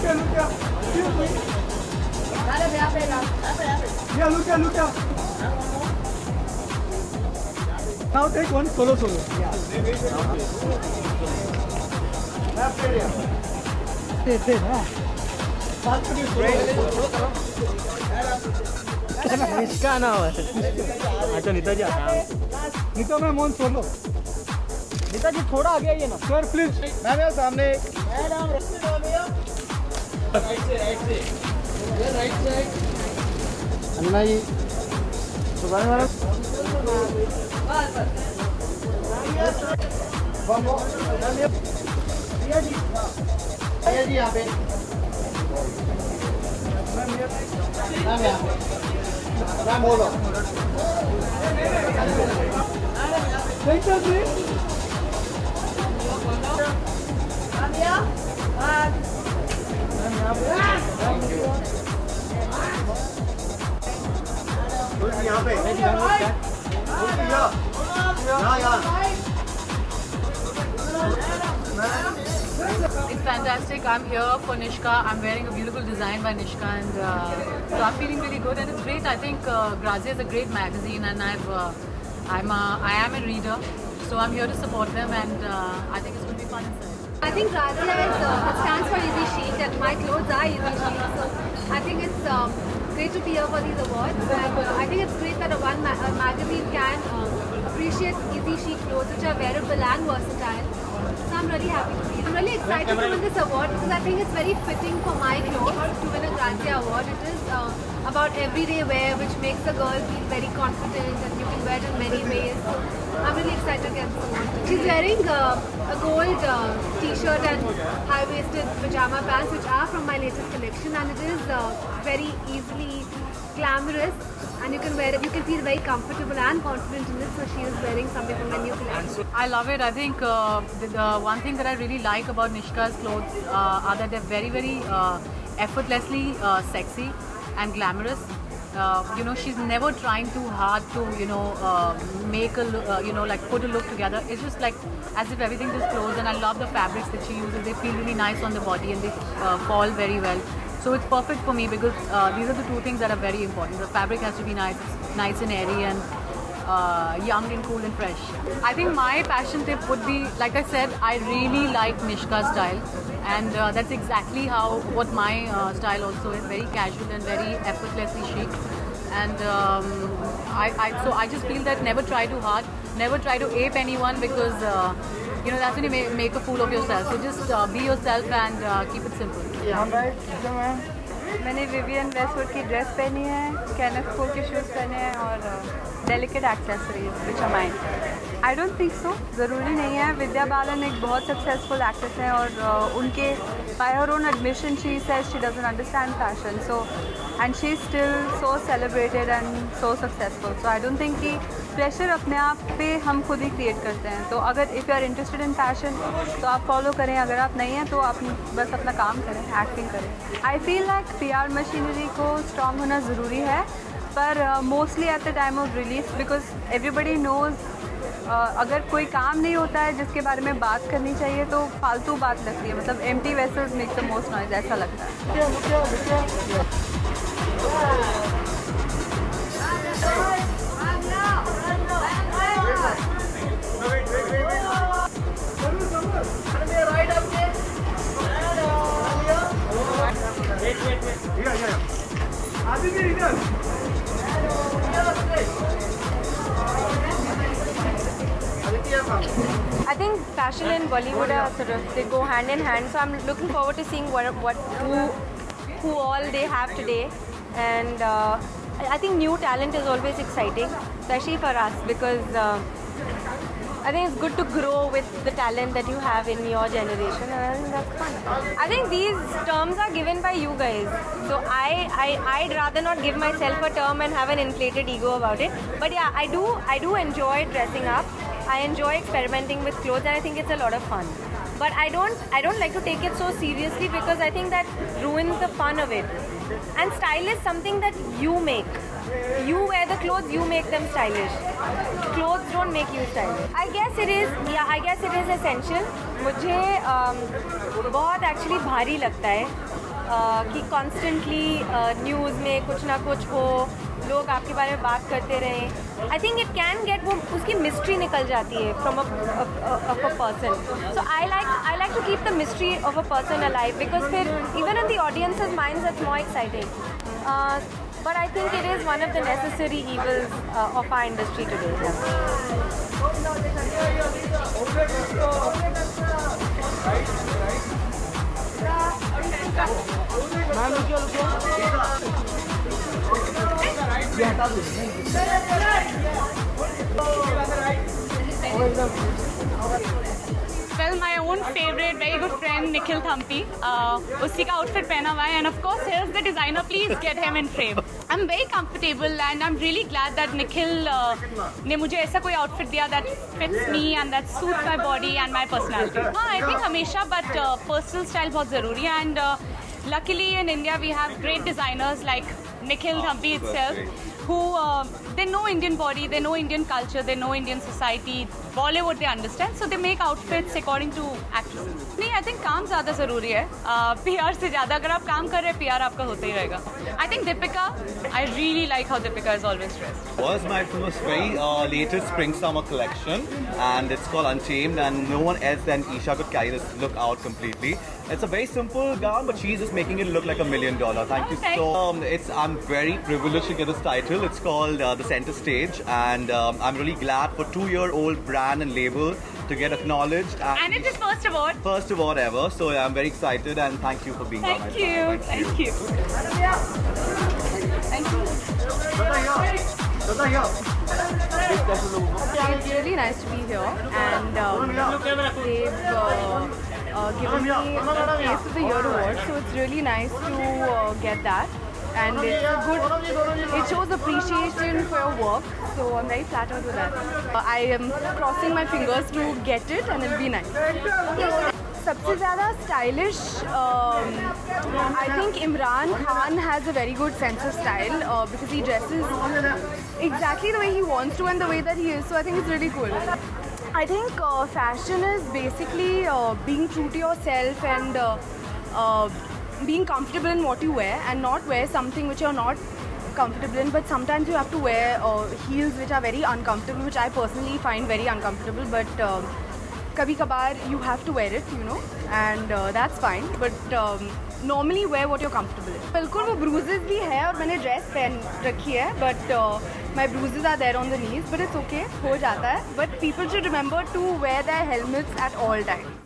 Now take one solo. Nishka ना हो अच्छा Neeta ji Neeta ma'am one solo. Neeta ji थोड़ा आगे आइए ना सर प्लीज। मैम यहाँ सामने। अन्ना जी सुबह वाला जी यहाँ पे मैम बोलो यहाँ पे It's fantastic. I'm here for Nishka. I'm wearing a beautiful design by Nishka, and so I'm feeling really good. And it's great. I think Grazia is a great magazine, and I am a reader, so I'm here to support them, and I think it's going to be fun inside. I think Grazia stands for easy chic, and my clothes are easy chic. So I think it's great to be here for these awards, and I think it's great that a magazine can appreciate easy chic clothes which are wearable and versatile. So I'm really happy to be. I'm really excited to win this award because I think it's very fitting for my clothes to win a Grazia award. It is about everyday wear, which makes a girl feel very confident, and you can wear it in many ways. So I'm really excited to get this award. She's wearing a gold t-shirt and high-waisted pajama pants, which are from my latest collection, and it is very easily glamorous, and you can wear it. You can feel very comfortable and confident in it. So she is wearing something from my new collection. I love it. I think the one thing that I really like about Nishka's clothes are that they're very, very effortlessly sexy and glamorous. You know, she's never trying too hard to, make a look, like put a look together. It's just like as if everything just flows, and I love the fabrics that she uses. They feel really nice on the body, and they fall very well. So it's perfect for me because these are the two things that are very important. The fabric has to be nice and airy, and young and cool and fresh. I think my passion tip would be, like I said, I really like Nishka's style, and that's exactly what my style also is. Very casual and very effortlessly chic. And so I just feel that never try too hard, never try to ape anyone, because that's when you make a fool of yourself. So just be yourself and keep it simple. मैंने Vivienne Westwood की dress पहनी है, Kenneth Cole के shoes पहने हैं और delicate accessories which are mine. I don't think so, ज़रूरी नहीं है. विद्या बालन एक बहुत सक्सेसफुल एक्ट्रेस है और उनके bye her own admission she says she doesn't understand fashion, so and she is still so celebrated and so successful. So I don't think कि pressure अपने आप पे हम खुद ही क्रिएट करते हैं. तो अगर if you are interested in fashion तो आप फॉलो करें, अगर आप नहीं हैं तो आप बस अपना काम करें, एक्टिंग करें. I feel like PR machinery को स्ट्रॉन्ग होना ज़रूरी है, पर mostly at the time of release, because everybody nose अगर कोई काम नहीं होता है जिसके बारे में बात करनी चाहिए तो फालतू बात लगती है. मतलब empty vessels make the most noise, ऐसा लगता है. I think fashion and Bollywood are sort of, they go hand in hand. So I'm looking forward to seeing who all they have today. And I think new talent is always exciting, especially for us, because I think it's good to grow with the talent that you have in your generation, and I think that's fun. I think these terms are given by you guys, so I'd rather not give myself a term and have an inflated ego about it. But yeah, I do enjoy dressing up. I enjoy experimenting with clothes, and I think it's a lot of fun. But I don't like to take it so seriously, because I think that ruins the fun of it. And style is something that you make. You wear the clothes, you make them stylish. Clothes don't make you stylish. I guess it is essential. मुझे बहुत actually भारी लगता है कि constantly news में कुछ ना कुछ हो, लोग आपके बारे में बात करते रहें. I think it can get, वो उसकी मिस्ट्री निकल जाती है from a person. So I like to keep the mystery of a person alive, because फिर even in the audiences minds it's more exciting. But I think it is one of the necessary evils of our industry today. Well, my own favorite, very good friend Nikhil Thampi, usi ka outfit pehna hua hai, and of course here's the designer. Please get him in frame. I'm very comfortable and I'm really glad that Nikhil ne mujhe aisa koi outfit diya that fits me and that suits my body and my personality. I think hamesha, but personal style bahut zaruri hai, and luckily in India we have great designers like Nikhil Thampi itself, who they know Indian body, they know Indian culture, they know Indian society, Bollywood they understand, so they make outfits according to actresses. नहीं, I think काम ज़्यादा ज़रूरी है, PR से ज़्यादा. अगर आप काम कर रहे हैं, PR आपका होता ही रहेगा. I think Deepika, I really like how Deepika is always dressed. Was my very latest spring-summer collection, and it's called Untamed, and no one else than Isha could carry this look out completely. It's a very simple gown, but she's just making it look like $1 million. Thank you so much. I'm very privileged to get this title. It's called The Center Stage, and I'm really glad for 2-year-old brand and label to get acknowledged. And it's his first award. First award ever, so I'm very excited, and thank you for being on my show. Thank you. It's really nice to be here, and they've given me the Face of the Year award, so it's really nice to get that, and it's a good, it shows appreciation for your work, so I'm very flattered with that. I am crossing my fingers to get it, and it'll be nice. सबसे ज़्यादा stylish, I think Imran Khan has a very good sense of style because he dresses exactly the way he wants to and the way that he is, so I think it's really cool. I think fashion is basically being true to yourself and being comfortable in what you wear, and not wear something which you're not comfortable in, but sometimes you have to wear heels which are very uncomfortable, which I personally find very uncomfortable, but kabhi kabar you have to wear it, you know, and that's fine, but normally wear what you're comfortable in. बिल्कुल वो bruises भी है और मैंने dress पहन रखी है, but my bruises are there on the knees, but it's okay, हो जाता है, but people should remember to wear their helmets at all times.